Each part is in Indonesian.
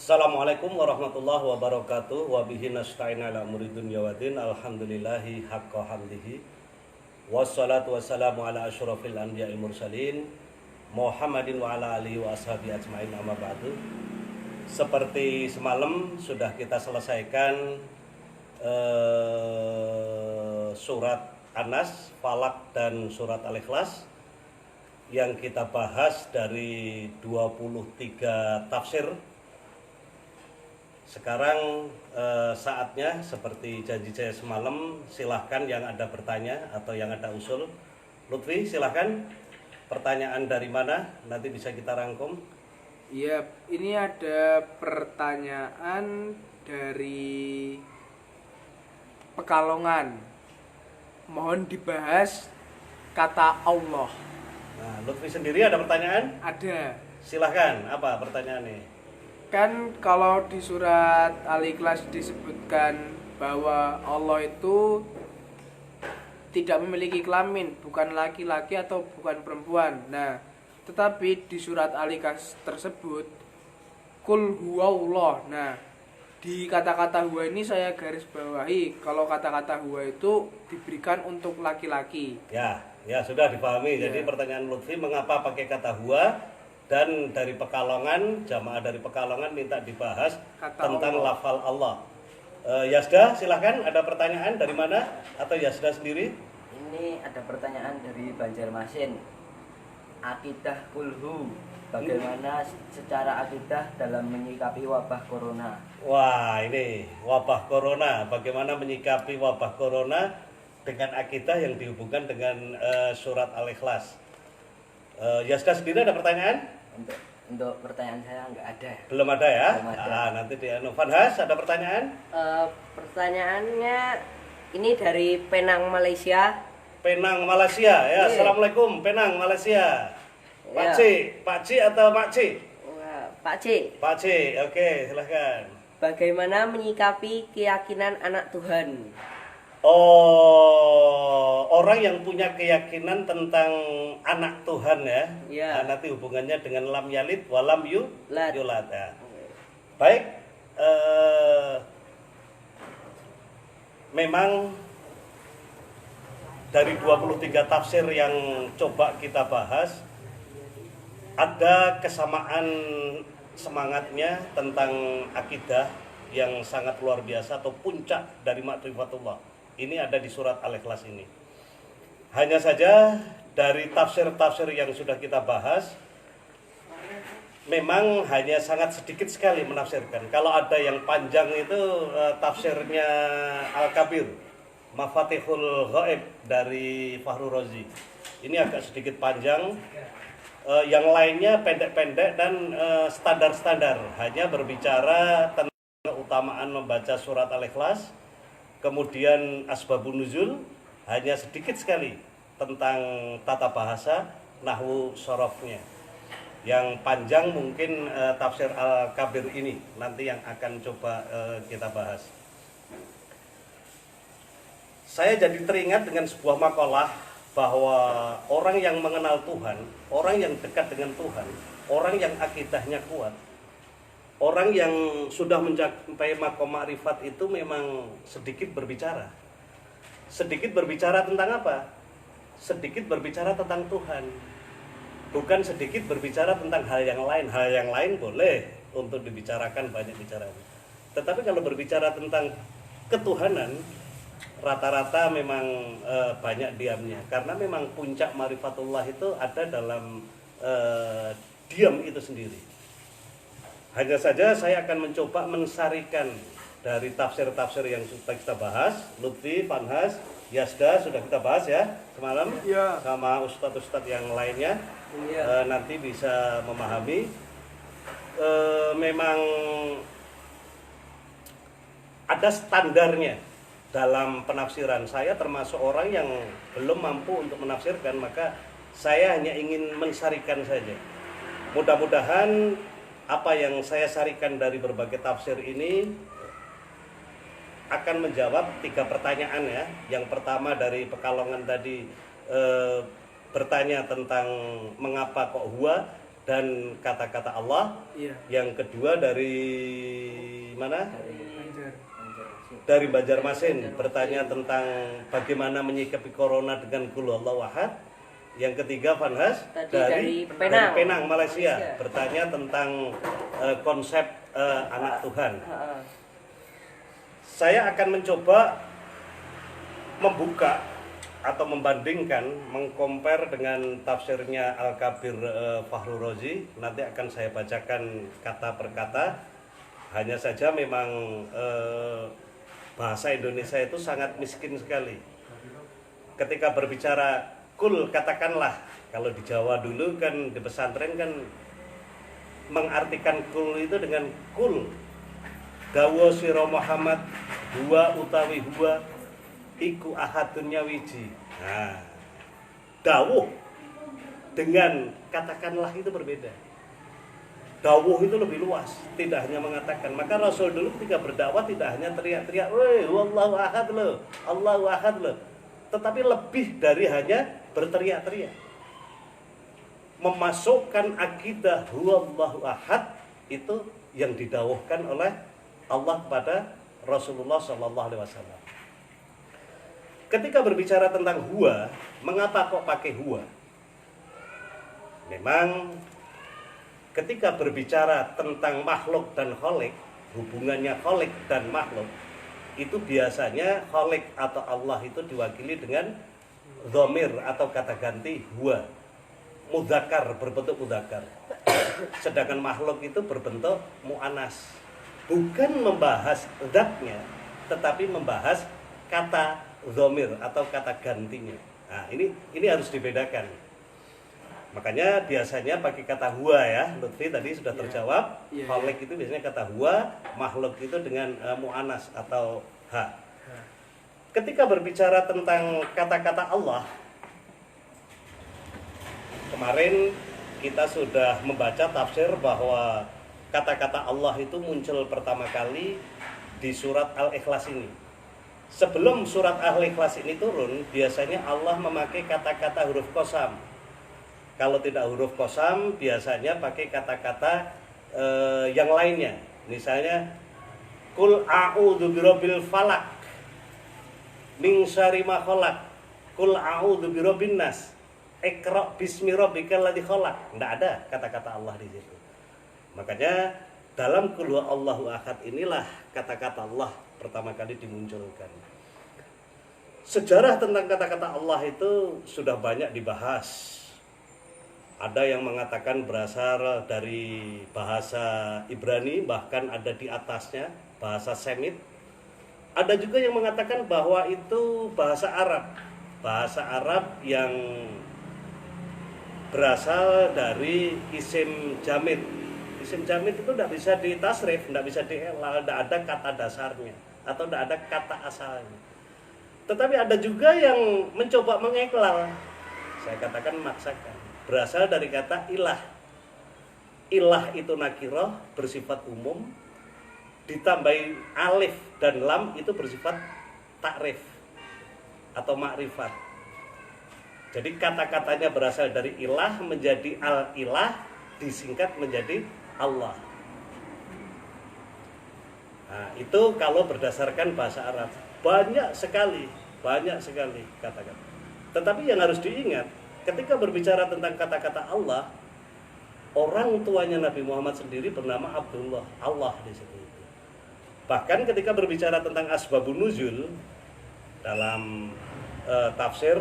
Assalamualaikum warahmatullahi wabarakatuh. Wa bihi nasta'in ala umuri dunya waddin. Alhamdulillahi haqqa hamdihi. Wassalatu wassalamu ala asyrafil anbiya'il mursalin Muhammadin wa ala alihi wa ashabihi ajmain, amma ba'du. Seperti semalam sudah kita selesaikan surat An-Nas, Falak dan surat Al-Ikhlas yang kita bahas dari 23 tafsir. Sekarang saatnya seperti janji saya semalam, silahkan yang ada bertanya atau yang ada usul. Lutfi, silahkan. Pertanyaan dari mana? Nanti bisa kita rangkum. Iya, ini ada pertanyaan dari Pekalongan. Mohon dibahas kata Allah. Nah, Lutfi sendiri ada pertanyaan? Ada. Silahkan, apa pertanyaannya? Kan kalau di surat Al-Ikhlas disebutkan bahwa Allah itu tidak memiliki kelamin, bukan laki-laki atau bukan perempuan. Nah, tetapi di surat Al-Ikhlas tersebut Qul huwallah. Nah, di kata-kata huwa ini saya garis bawahi kalau kata-kata huwa itu diberikan untuk laki-laki. Ya sudah dipahami. Ya. Jadi pertanyaan Lutfi, mengapa pakai kata huwa? Dan dari Pekalongan, jamaah dari Pekalongan minta dibahas Kata tentang Allah. lafal Allah. Yasda, silahkan. Ada pertanyaan dari mana? Atau Yasda sendiri? Ini ada pertanyaan dari Banjarmasin. Akidah kulhu, bagaimana secara akidah dalam menyikapi wabah corona? Wah, ini wabah corona. Bagaimana menyikapi wabah corona dengan akidah yang dihubungkan dengan surat Al-Ikhlas. Yasda sendiri ada pertanyaan? Untuk pertanyaan saya nggak ada. Belum ada ya? Belum ada. Nanti di Fanhas ada pertanyaan? Pertanyaannya ini dari Penang, Malaysia. Penang, Malaysia ya. Iya. Assalamualaikum, Penang, Malaysia. Pak Iya. C, Pak C atau Mak C? Wah, Pak C, Pak C, oke, silahkan. bagaimana menyikapi keyakinan anak Tuhan? Oh, orang yang punya keyakinan tentang anak Tuhan ya. Iya. Nanti hubungannya dengan lam yalid walam Lad. yulad ya. Baik, memang dari 23 tafsir yang coba kita bahas, ada kesamaan semangatnya tentang akidah yang sangat luar biasa atau puncak dari ma'rifatullah. Ini ada di surat Al-Ikhlas ini. Hanya saja dari tafsir-tafsir yang sudah kita bahas, memang hanya sangat sedikit sekali menafsirkan. Kalau ada yang panjang itu tafsirnya Al-Kabir, Mafatihul Ghaib dari Fahru Razi. Ini agak sedikit panjang. Yang lainnya pendek-pendek dan standar-standar. Hanya berbicara tentang keutamaan membaca surat Al-Ikhlas. Kemudian asbabun nuzul, hanya sedikit sekali tentang tata bahasa, nahwu sorofnya. Yang panjang mungkin tafsir Al-Kabir ini nanti yang akan coba kita bahas. Saya jadi teringat dengan sebuah makalah bahwa orang yang mengenal Tuhan, orang yang dekat dengan Tuhan, orang yang akidahnya kuat, orang yang sudah mencapai makom ma'rifat itu memang sedikit berbicara. Sedikit berbicara tentang apa? Sedikit berbicara tentang Tuhan. Bukan sedikit berbicara tentang hal yang lain. Hal yang lain boleh untuk dibicarakan, banyak bicara. Tetapi kalau berbicara tentang ketuhanan, rata-rata memang banyak diamnya. Karena memang puncak ma'rifatullah itu ada dalam diam itu sendiri. Hanya saja saya akan mencoba mensarikan dari tafsir-tafsir yang sudah kita bahas. Lutfi, Fanhas, Yasda sudah kita bahas ya semalam. Iya. Sama ustadz-ustadz yang lainnya. Iya. Nanti bisa memahami. Memang ada standarnya dalam penafsiran. Saya termasuk orang yang belum mampu untuk menafsirkan, maka saya hanya ingin mensarikan saja. Mudah-mudahan apa yang saya sarikan dari berbagai tafsir ini akan menjawab 3 pertanyaan ya. Yang pertama dari Pekalongan tadi bertanya tentang mengapa kok huwa, dan kata-kata Allah. Iya. Yang kedua dari mana? Banjar. Dari Banjarmasin, bertanya tentang bagaimana menyikapi corona dengan qul huwallahu ahad. Yang ketiga Vanhas Tadi dari Penang. Penang, Malaysia, bertanya tentang konsep anak Tuhan. Saya akan mencoba membuka atau membandingkan, mengcompare dengan tafsirnya Al-Kabir Fahru Rozi. Nanti akan saya bacakan kata per kata. Hanya saja memang bahasa Indonesia itu sangat miskin sekali. Ketika berbicara kul, katakanlah, kalau di Jawa dulu kan di pesantren kan mengartikan kul itu dengan kul dawa sira Muhammad huwa utawi huwa iku ahadun nyawiji. Nah, dawuh dengan katakanlah itu berbeda. Dawuh itu lebih luas, tidak hanya mengatakan. Maka Rasul dulu ketika berdakwah tidak hanya teriak-teriak, "Woi, wallahu ahad lo, Allahu ahad lo." Tetapi lebih dari hanya berteriak-teriak. Memasukkan akidah huwallahu ahad itu yang didawuhkan oleh Allah kepada Rasulullah SAW. Ketika berbicara tentang huwa, mengapa kok pakai huwa? Memang ketika berbicara tentang makhluk dan kholik, hubungannya kholik dan makhluk, itu biasanya kholik atau Allah itu diwakili dengan dhamir atau kata ganti huwa, mudzakkar, berbentuk mudzakkar. Sedangkan makhluk itu berbentuk mu'annas. Bukan membahas zatnya, tetapi membahas kata dhamir atau kata gantinya. Nah, ini harus dibedakan. Makanya biasanya pakai kata huwa ya, Lutfi tadi sudah terjawab. Kholik itu biasanya kata huwa, makhluk itu dengan mu'annas atau ha. Ketika berbicara tentang kata-kata Allah, kemarin kita sudah membaca tafsir bahwa kata-kata Allah itu muncul pertama kali di surat Al-Ikhlas ini. Sebelum surat Al-Ikhlas ini turun, biasanya Allah memakai kata-kata huruf qasam. Kalau tidak huruf qasam, biasanya pakai kata-kata yang lainnya. Misalnya, Qul a'udzu birabbil falaq min syarri ma khalaq. Qul a'udzu birabbin nas. Iqra bismi rabbikal ladzi khalaq. Enggak ada kata-kata Allah di situ. Makanya dalam Qul huwallahu ahad inilah kata-kata Allah pertama kali dimunculkan. Sejarah tentang kata-kata Allah itu sudah banyak dibahas. Ada yang mengatakan berasal dari bahasa Ibrani, bahkan ada di atasnya bahasa Semit. Ada juga yang mengatakan bahwa itu bahasa Arab. Bahasa Arab yang berasal dari isim jamid. Isim jamid itu tidak bisa ditasrif, tidak bisa dielal, tidak ada kata dasarnya atau tidak ada kata asalnya. Tetapi ada juga yang mencoba mengeklal. Saya katakan memaksakan. Berasal dari kata ilah. Ilah itu nakirah, bersifat umum, ditambahi alif dan lam itu bersifat takrif atau makrifat. Jadi kata-katanya berasal dari ilah menjadi al-ilah, disingkat menjadi Allah. Nah, itu kalau berdasarkan bahasa Arab. Banyak sekali kata-kata. Tetapi yang harus diingat, ketika berbicara tentang kata-kata Allah, orang tuanya Nabi Muhammad sendiri bernama Abdullah, Allah di situ. Bahkan ketika berbicara tentang asbabun nuzul dalam tafsir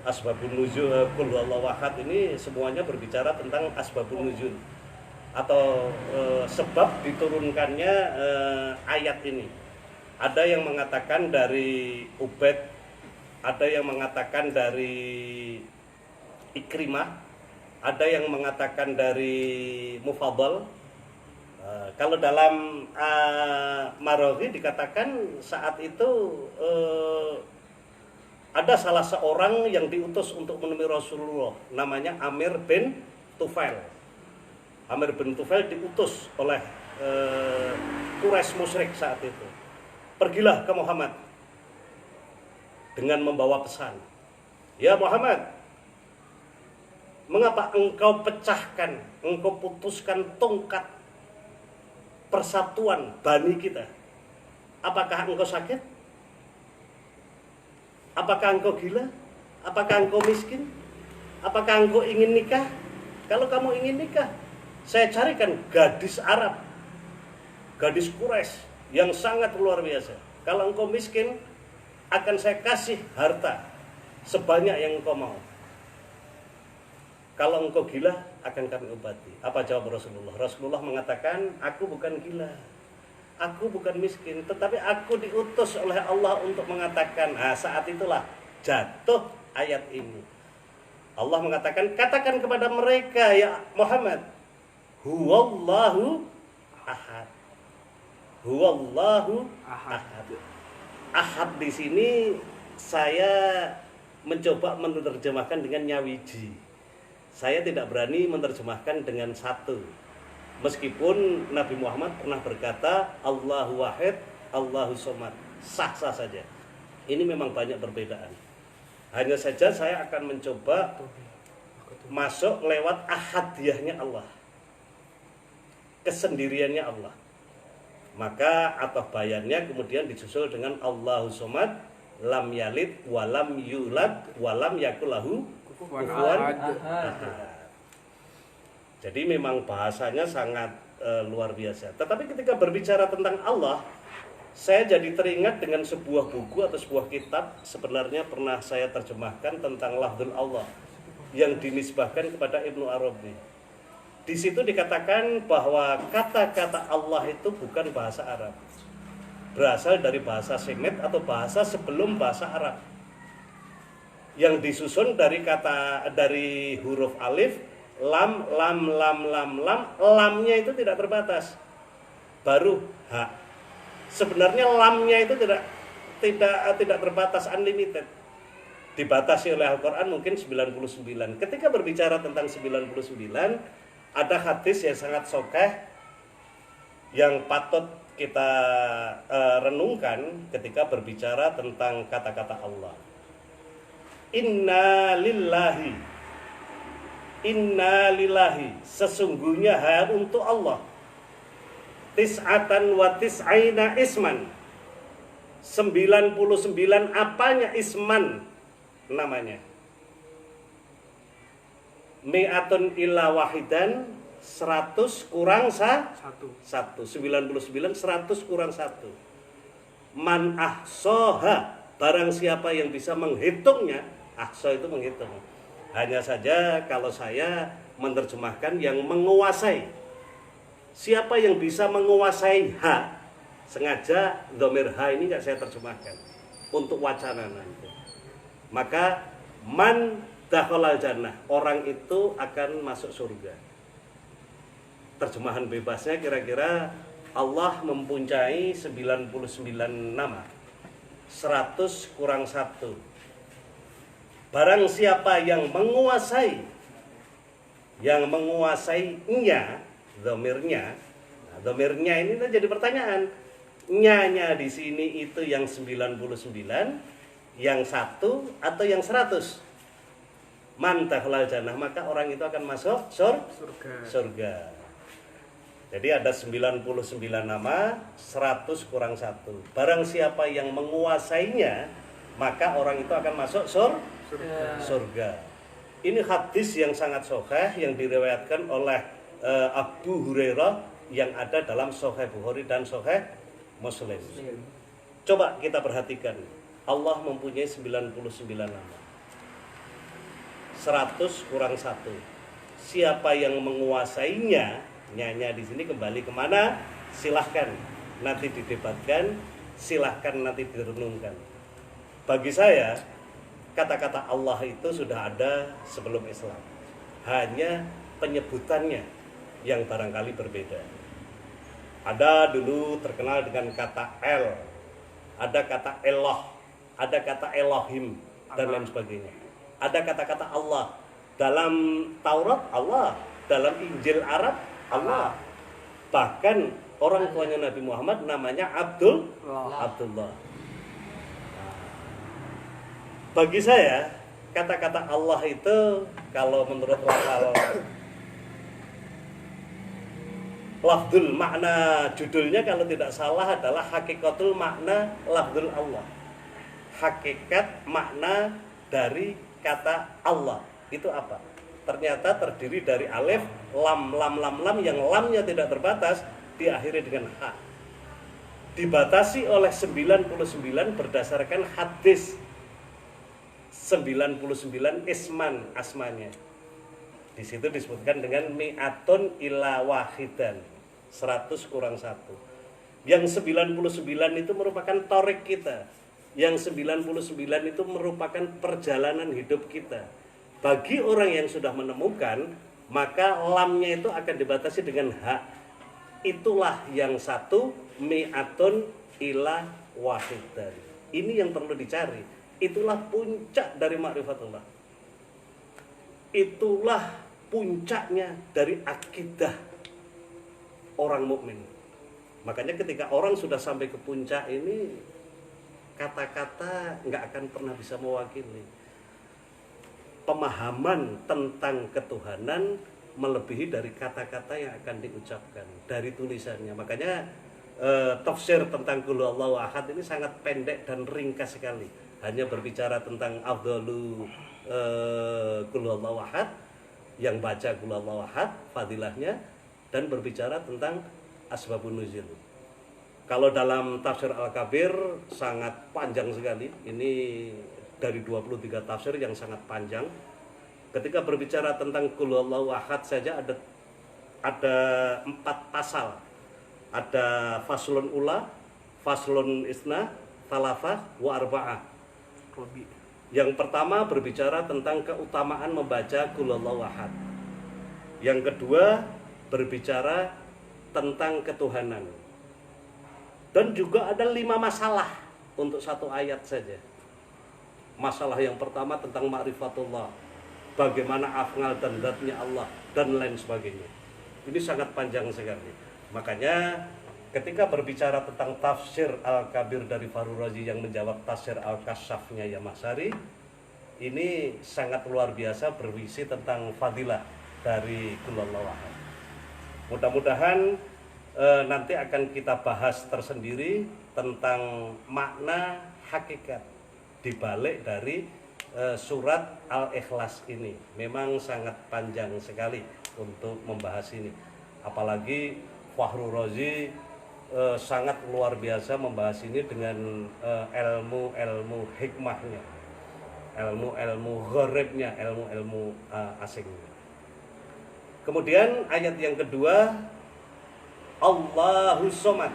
asbabun nuzul Qul huwallahu ahad ini semuanya berbicara tentang asbabun nuzul atau sebab diturunkannya ayat ini. Ada yang mengatakan dari Ubaid, ada yang mengatakan dari Ikrimah, ada yang mengatakan dari Mufaddal. Kalau dalam Maraghi dikatakan saat itu ada salah seorang yang diutus untuk menemui Rasulullah, namanya Amir bin Tufail. Amir bin Tufail diutus oleh Quraisy musyrik saat itu. Pergilah ke Muhammad dengan membawa pesan. Ya Muhammad, Mengapa engkau pecahkan, engkau putuskan tongkat persatuan Bani kita? Apakah engkau sakit? Apakah engkau gila? Apakah engkau miskin? Apakah engkau ingin nikah? Kalau kamu ingin nikah, saya carikan gadis Arab, gadis Quraisy yang sangat luar biasa. Kalau engkau miskin, akan saya kasih harta sebanyak yang engkau mau. Kalau engkau gila, akan kami obati. Apa jawab Rasulullah? Rasulullah mengatakan, aku bukan gila, aku bukan miskin, tetapi aku diutus oleh Allah untuk mengatakan. Saat itulah jatuh ayat ini. Allah mengatakan, katakan kepada mereka, ya Muhammad, huwallahu ahad. Huwallahu ahad. Ahad di sini saya mencoba menerjemahkan dengan nyawiji. Saya tidak berani menerjemahkan dengan satu. Meskipun Nabi Muhammad pernah berkata Allahu wahid, Allahu somad, sah-sah saja. Ini memang banyak perbedaan. Hanya saja saya akan mencoba masuk lewat ahadiyahnya Allah, kesendiriannya Allah. Maka atau bayannya kemudian disusul dengan Allahu somad, lam yalid, walam yulad, walam yakulahu kufuwan ahad. Jadi memang bahasanya sangat luar biasa. Tetapi ketika berbicara tentang Allah, saya jadi teringat dengan sebuah buku atau sebuah kitab, sebenarnya pernah saya terjemahkan tentang lafzul Allah yang dinisbahkan kepada Ibnu Arabi. Di situ dikatakan bahwa kata-kata Allah itu bukan bahasa Arab, berasal dari bahasa Semit atau bahasa sebelum bahasa Arab, yang disusun dari huruf alif, lam, lamnya itu tidak terbatas, baru ha. Sebenarnya lamnya itu tidak terbatas, unlimited. Dibatasi oleh Al-Quran mungkin 99. Ketika berbicara tentang 99, ada hadis yang sangat sahih yang patut kita renungkan ketika berbicara tentang kata-kata Allah. Inna lillahi, sesungguhnya untuk Allah, tis'atan wa tis'aina isman, 99 apanya isman namanya, mi'atun illa wahidan, 100 kurang 1, 99 100 kurang 1. Man ahsoha, barang siapa yang bisa menghitungnya, ahso itu menghitung. Hanya saja kalau saya menerjemahkan yang menguasai. Siapa yang bisa menguasai ha, sengaja dhamir ha ini enggak saya terjemahkan untuk wacana nanti. Maka man dakhalal jannah, orang itu akan masuk surga. Terjemahan bebasnya kira-kira Allah mempunyai 99 nama, 100 kurang 1. Barang siapa yang menguasainya, dhamirnya. Nah, dhamirnya ini jadi pertanyaan. Nya di sini itu yang 99, yang 1 atau yang 100? Man dakhalal jannah, maka orang itu akan masuk surga. Jadi ada 99 nama, 100 kurang 1. Barang siapa yang menguasainya, maka orang itu akan masuk surga. Ini hadis yang sangat sahih yang diriwayatkan oleh Abu Hurairah yang ada dalam Sahih Bukhari dan Sahih Muslim. Coba kita perhatikan, Allah mempunyai 99 nama, 100 kurang 1. Siapa yang menguasainya, nyanya di sini kembali kemana? Silahkan nanti didebatkan, silahkan nanti direnungkan. Bagi saya, kata-kata Allah itu sudah ada sebelum Islam. Hanya penyebutannya yang barangkali berbeda. Ada dulu terkenal dengan kata El, ada kata Eloh, ada kata Elohim, dan lain sebagainya. Ada kata-kata Allah. Dalam Taurat Allah, dalam Injil Arab Allah. Bahkan orang tuanya Nabi Muhammad namanya Abdullah. Bagi saya, kata-kata Allah itu kalau menurut lafzul makna judulnya kalau tidak salah adalah hakikatul makna lafzul Allah. Hakikat makna dari kata Allah itu apa? Ternyata terdiri dari alif, lam yang lamnya tidak terbatas, diakhiri dengan ha. Dibatasi oleh 99 berdasarkan hadis 99 isman asmanya. Di situ disebutkan dengan mi'atun ila wahidan, 100 kurang 1. Yang 99 itu merupakan torik kita. Yang 99 itu merupakan perjalanan hidup kita. Bagi orang yang sudah menemukan, maka lamnya itu akan dibatasi dengan hak. Itulah yang satu, mi'atun ila wahidan. Ini yang perlu dicari. Itulah puncak dari ma'rifatullah. Itulah puncaknya dari akidah orang mukmin. Makanya ketika orang sudah sampai ke puncak ini, kata-kata nggak akan pernah bisa mewakili. Pemahaman tentang ketuhanan melebihi dari kata-kata yang akan diucapkan, dari tulisannya. Makanya tafsir tentang Qul Huwallahu Ahad ini sangat pendek dan ringkas sekali. Hanya berbicara tentang afdalu Qul Huwallahu Ahad, yang baca Qul Huwallahu Ahad, fadilahnya, dan berbicara tentang asbabun nuzul. Kalau dalam tafsir Al-Kabir sangat panjang sekali. Ini dari 23 tafsir yang sangat panjang. Ketika berbicara tentang Qul Huwallahu Ahad saja ada 4 pasal. Ada faslun ula, faslun isna, talafah, wa arba'ah. Yang pertama berbicara tentang keutamaan membaca Qul Huwallahu Ahad. Yang kedua berbicara tentang ketuhanan. Dan juga ada 5 masalah untuk satu ayat saja. Masalah yang pertama tentang ma'rifatullah, bagaimana afngal dan zatnya Allah, dan lain sebagainya. Ini sangat panjang sekali. Makanya ketika berbicara tentang tafsir Al-Kabir dari Fahru Razi yang menjawab tafsir Al-Kasyafnya Yamasari, ini sangat luar biasa berisi tentang fadilah dari Qul Huwallahu Ahad. Mudah-mudahan nanti akan kita bahas tersendiri tentang makna hakikat dibalik dari surat Al-Ikhlas ini. Memang sangat panjang sekali untuk membahas ini. Apalagi Fahru Razi sangat luar biasa membahas ini dengan ilmu-ilmu hikmahnya, ilmu-ilmu gharibnya, ilmu-ilmu asingnya. Kemudian ayat yang kedua, Allahus Somad.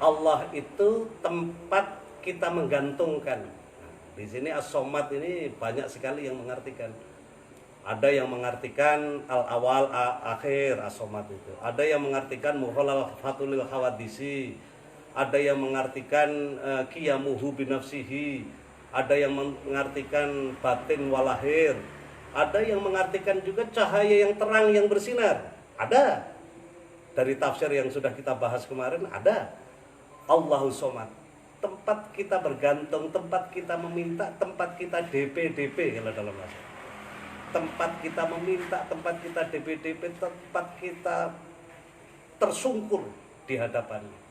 Allah itu tempat kita menggantungkan. Di sini as-somad ini banyak sekali yang mengartikan. Ada yang mengartikan al-awal akhir as-somad itu. Ada yang mengartikan mukhalafatul hawadisi. Ada yang mengartikan qiyamuhu binafsihi. Ada yang mengartikan batin walahir. Ada yang mengartikan juga cahaya yang terang yang bersinar. Ada. Dari tafsir yang sudah kita bahas kemarin ada. Allahus Somad, tempat kita bergantung, tempat kita meminta, tempat kita DP kalau dalam bahasa. Tempat kita meminta, tempat kita DP, tempat kita tersungkur di hadapannya.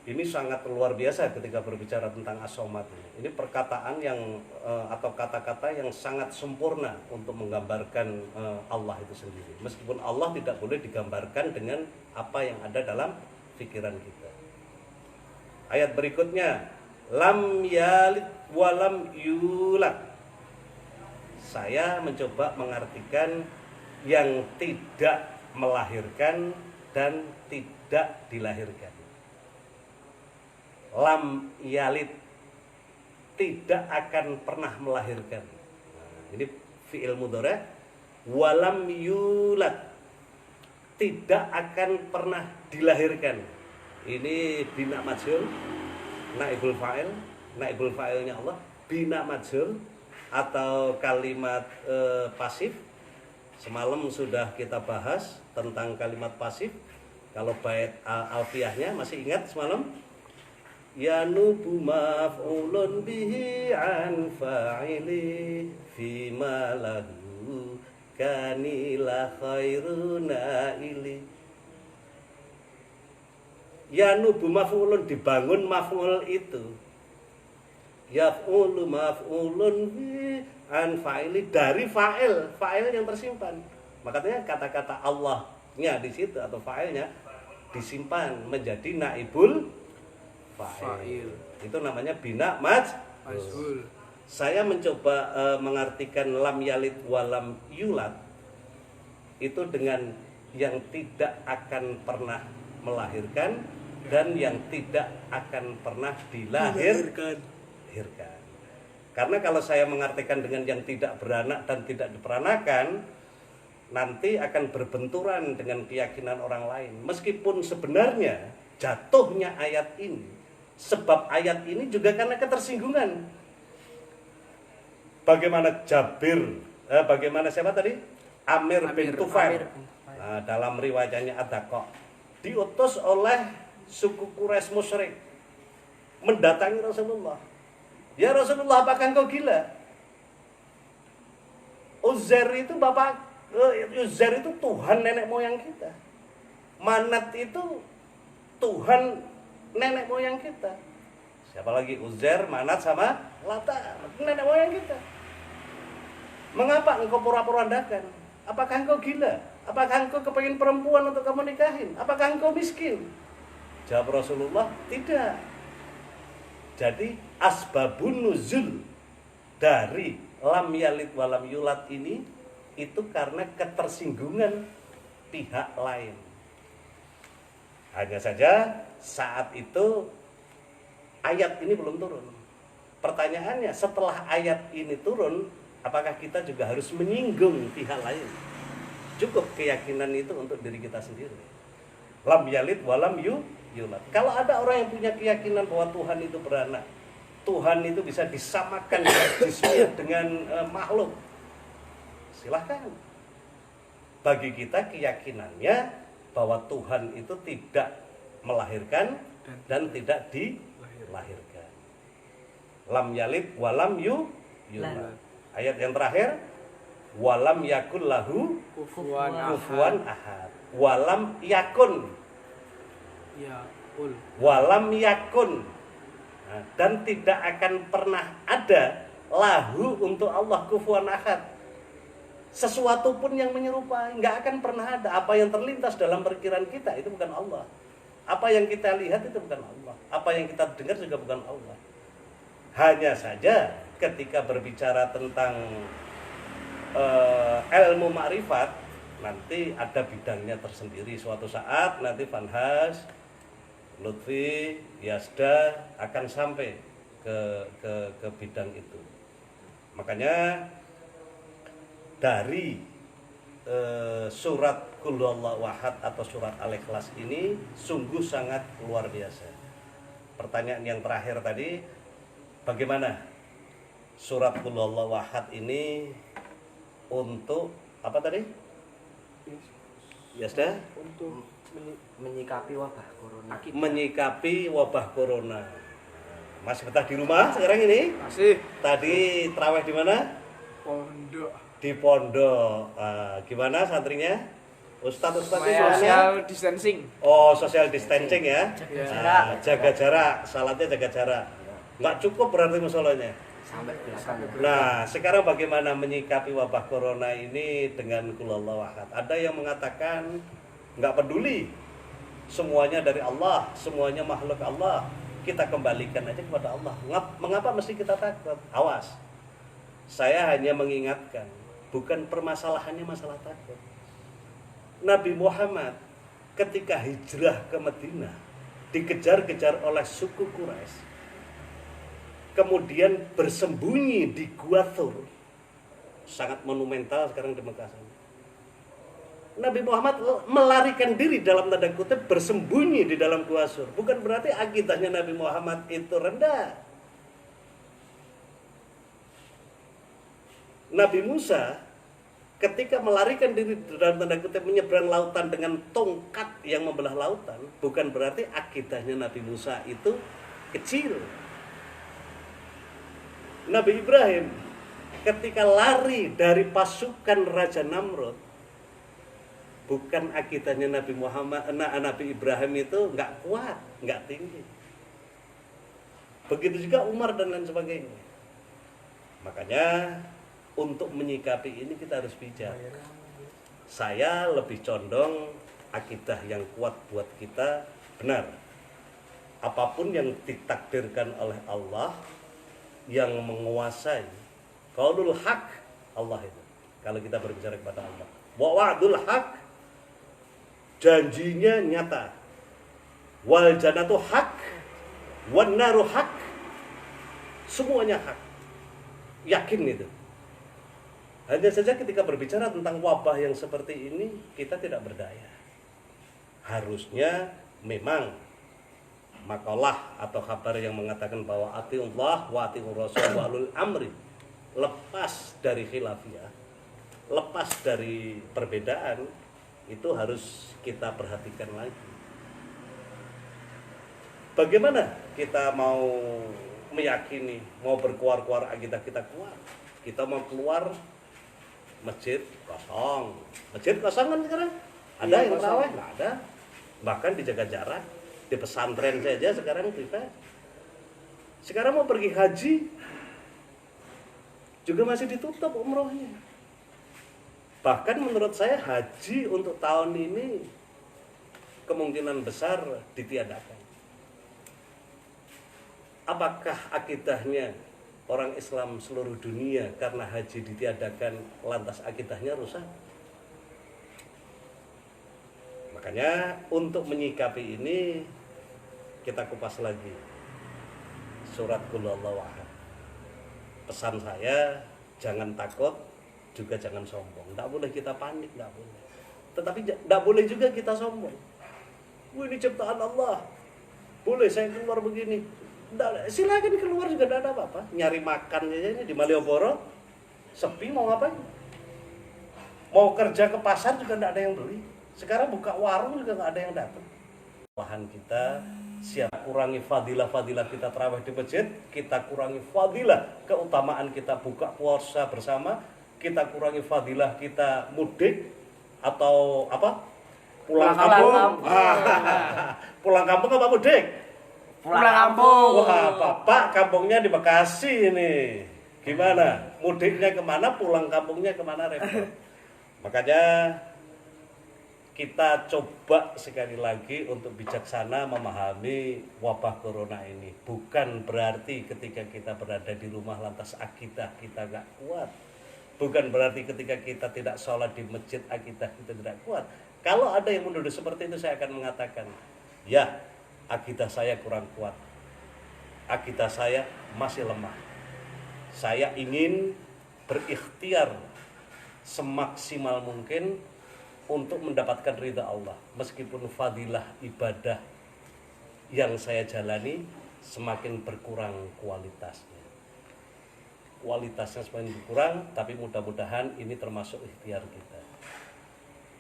Ini sangat luar biasa ketika berbicara tentang as-somad ini. Ini perkataan yang atau kata-kata yang sangat sempurna untuk menggambarkan Allah itu sendiri. Meskipun Allah tidak boleh digambarkan dengan apa yang ada dalam pikiran kita. Ayat berikutnya, lam yalid walam yulad. Saya mencoba mengartikan yang tidak melahirkan dan tidak dilahirkan. Lam yalid, tidak akan pernah melahirkan. Nah, ini fi'il mudhari'. Walam yulad, tidak akan pernah dilahirkan. Ini bina majhul, naibul fa'il, naibul fa'ilnya Allah, bina majhul atau kalimat pasif. Semalam sudah kita bahas tentang kalimat pasif. Kalau bait alfiyahnya masih ingat semalam? yanubu maf'ulun bihi an fa'ili fima lahu kanila khairuna ili. Yanubu maf'ulun, dibangun maf'ul itu. Yaf'ulu maf'ulun bihi an fa'ili, dari fa'il yang tersimpan. Makanya kata-kata Allahnya di situ atau fa'ilnya disimpan menjadi naibul fa'il. Itu namanya bina majhul. Saya mencoba mengartikan lam yalid walam yulad itu dengan yang tidak akan pernah melahirkan dan yang tidak akan pernah dilahirkan. Karena kalau saya mengartikan dengan yang tidak beranak dan tidak diperanakan, nanti akan berbenturan dengan keyakinan orang lain. Meskipun sebenarnya jatuhnya ayat ini, sebab ayat ini juga karena ketersinggungan. Bagaimana bagaimana siapa tadi? Amir bin Tufail. Nah, dalam riwayatnya ada kok diutus oleh suku Quraisy musyrik mendatangi Rasulullah. Ya Rasulullah, apakah engkau gila? Uzair itu Tuhan nenek moyang kita. Manat itu Tuhan nenek moyang kita. Siapa lagi? Uzair, Manat sama Lata, nenek moyang kita. Mengapa engkau pura-porandakan? Apakah engkau gila? Apakah engkau kepingin perempuan untuk kamu nikahin? Apakah engkau miskin? Jawab Rasulullah, tidak. Jadi asbabun nuzul dari lam yalid walam yulad ini itu karena ketersinggungan pihak lain. Hanya saja saat itu ayat ini belum turun. Pertanyaannya, setelah ayat ini turun, apakah kita juga harus menyinggung pihak lain? Cukup keyakinan itu untuk diri kita sendiri. Lam yalid walam yulad. Kalau ada orang yang punya keyakinan bahwa Tuhan itu beranak, Tuhan itu bisa disamakan dengan makhluk, silahkan. Bagi kita keyakinannya bahwa Tuhan itu tidak melahirkan dan tidak dilahirkan. Lam yalid walam yulad. Ayat yang terakhir, walam yakul lahu kufuwan ahad. Walam yakun. Walam yakun. Nah, dan tidak akan pernah ada lahu untuk Allah kufuwan ahad. Sesuatu pun yang menyerupai, nggak akan pernah ada. Apa yang terlintas dalam perkiraan kita itu bukan Allah. Apa yang kita lihat itu bukan Allah. Apa yang kita dengar juga bukan Allah. Hanya saja ketika berbicara tentang ilmu ma'rifat, nanti ada bidangnya tersendiri. Suatu saat nanti Fanhas, Lutfi, Yasda akan sampai ke bidang itu. Makanya dari surat Qul Huwallahu Ahad atau surat Al-Ikhlas ini sungguh sangat luar biasa. Pertanyaan yang terakhir tadi, bagaimana surat Qul Huwallahu Ahad ini untuk apa tadi? Yasda? Untuk menyikapi wabah corona. Menyikapi wabah corona. Masih betah di rumah sekarang ini? Masih. Tadi tarawih di mana? Pondok. Di pondok. Gimana santrinya? Ustadz Social distancing. Oh, social distancing ya. Jaga Jaga jarak, salatnya jaga jarak. Nggak cukup berarti musolanya. sampai belakang. Nah, sekarang bagaimana menyikapi wabah corona ini dengan Qul Huwallahu Ahad? Ada yang mengatakan nggak peduli, semuanya dari Allah, semuanya makhluk Allah, kita kembalikan aja kepada Allah. Mengapa mesti kita takut? Awas, saya hanya mengingatkan, bukan permasalahannya masalah takut. Nabi Muhammad ketika hijrah ke Madinah dikejar-kejar oleh suku Quraisy, kemudian bersembunyi di Gua Thur, sangat monumental sekarang di Mekah. Nabi Muhammad melarikan diri dalam tanda kutip, bersembunyi di dalam Gua Thur. Bukan berarti akidahnya Nabi Muhammad itu rendah. Nabi Musa ketika melarikan diri dalam tanda kutip menyeberang lautan dengan tongkat yang membelah lautan, bukan berarti akidahnya Nabi Musa itu kecil. Nabi Ibrahim ketika lari dari pasukan Raja Namrud, bukan akidahnya Nabi Muhammad, Nabi Ibrahim itu nggak kuat, nggak tinggi. Begitu juga Umar dan lain sebagainya. Makanya untuk menyikapi ini kita harus bijak. Saya lebih condong akidah yang kuat buat kita benar. Apapun yang ditakdirkan oleh Allah yang menguasai qaulul haq Allah itu. Kalau kita berbicara kepada Allah, wa wa'dul haq, janjinya nyata. Wal jannatu haq, wan naru haq. Semuanya hak. Yakin itu. Hanya saja ketika berbicara tentang wabah yang seperti ini, kita tidak berdaya. Harusnya memang makalah atau kabar yang mengatakan bahwa atiullah wa atiur rasul wa ulul amri, lepas dari khilafiyah, lepas dari perbedaan, itu harus kita perhatikan lagi. Bagaimana kita mau meyakini, mau berkuar-kuar akidah kita kuat, kita mau keluar masjid kosong kan sekarang ada yang terawih nggak ada, bahkan dijaga jarak. Di pesantren saja sekarang kita sekarang mau pergi haji juga masih ditutup umrohnya. Bahkan menurut saya haji untuk tahun ini kemungkinan besar ditiadakan. Apakah akidahnya orang Islam seluruh dunia karena haji ditiadakan lantas akidahnya rusak? Makanya untuk menyikapi ini kita kupas lagi surat Qul Huwallahu Ahad. Pesan saya, jangan takut, juga jangan sombong. Tidak boleh kita panik, tidak boleh. Tetapi tidak boleh juga kita sombong. Wah, ini ciptaan Allah, boleh saya keluar begini. Silakan keluar juga tidak ada apa-apa. Nyari makan aja ini di Malioboro sepi, mau ngapain? Mau kerja ke pasar juga tidak ada yang beli. Sekarang buka warung juga nggak ada yang datang. Bahan kita siap kurangi fadilah-fadilah kita tarawih di masjid, kita kurangi fadilah keutamaan kita buka puasa bersama, kita kurangi fadilah kita mudik atau apa? Pulang kampung. Pulang kampung apa mudik? Pulang kampung. Wah, Bapak kampungnya di Bekasi ini. Gimana? Mudiknya kemana? Pulang kampungnya kemana? Repot. Makanya kita coba sekali lagi untuk bijaksana memahami wabah corona ini. Bukan berarti ketika kita berada di rumah lantas akidah kita gak kuat. Bukan berarti ketika kita tidak sholat di masjid akidah kita tidak kuat. Kalau ada yang menuduh seperti itu, saya akan mengatakan, ya, akidah saya kurang kuat. Akidah saya masih lemah. Saya ingin berikhtiar semaksimal mungkin untuk mendapatkan ridha Allah, meskipun fadilah ibadah yang saya jalani semakin berkurang kualitasnya. Kualitasnya semakin berkurang, tapi mudah-mudahan ini termasuk ikhtiar kita.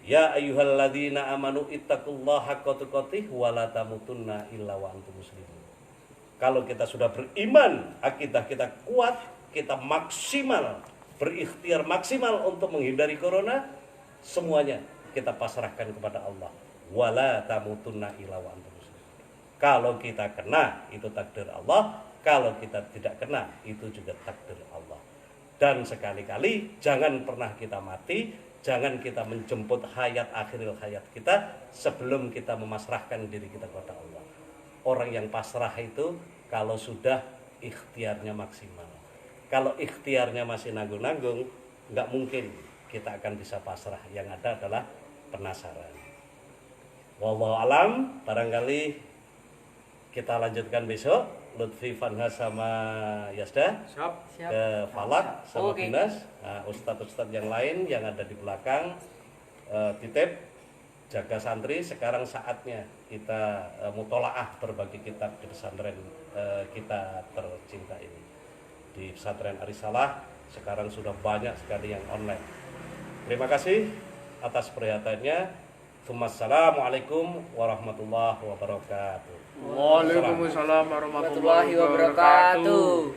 Ya ayyuhalladzina amanu ittaqullaha haqqa tuqatih wa la tamutunna illa wa antum muslimun. Kalau kita sudah beriman, akidah kita kuat, kita maksimal, berikhtiar maksimal untuk menghindari corona, semuanya kita pasrahkan kepada Allah. Wala tamutunna illa wa antum muslimun. Kalau kita kena, itu takdir Allah. Kalau kita tidak kena, itu juga takdir Allah. Dan sekali-kali jangan pernah kita mati, jangan kita menjemput akhiril hayat kita sebelum kita memasrahkan diri kita kepada Allah. Orang yang pasrah itu kalau sudah ikhtiarnya maksimal. Kalau ikhtiarnya masih nanggung-nanggung, nggak mungkin kita akan bisa pasrah. Yang ada adalah penasaran. Wallahu alam, barangkali kita lanjutkan besok. Lutfi, Fanha sama Yasda ke Falak sama Binas. Nah, ustadz-ustadz yang lain yang ada di belakang titip jaga santri. Sekarang saatnya kita mutolaah berbagi kitab di pesantren kita tercinta ini. Di pesantren Arisalah sekarang sudah banyak sekali yang online. Terima kasih atas perhatiannya. Assalamualaikum warahmatullahi wabarakatuh. Waalaikumsalam warahmatullahi warahmatullahi wabarakatuh.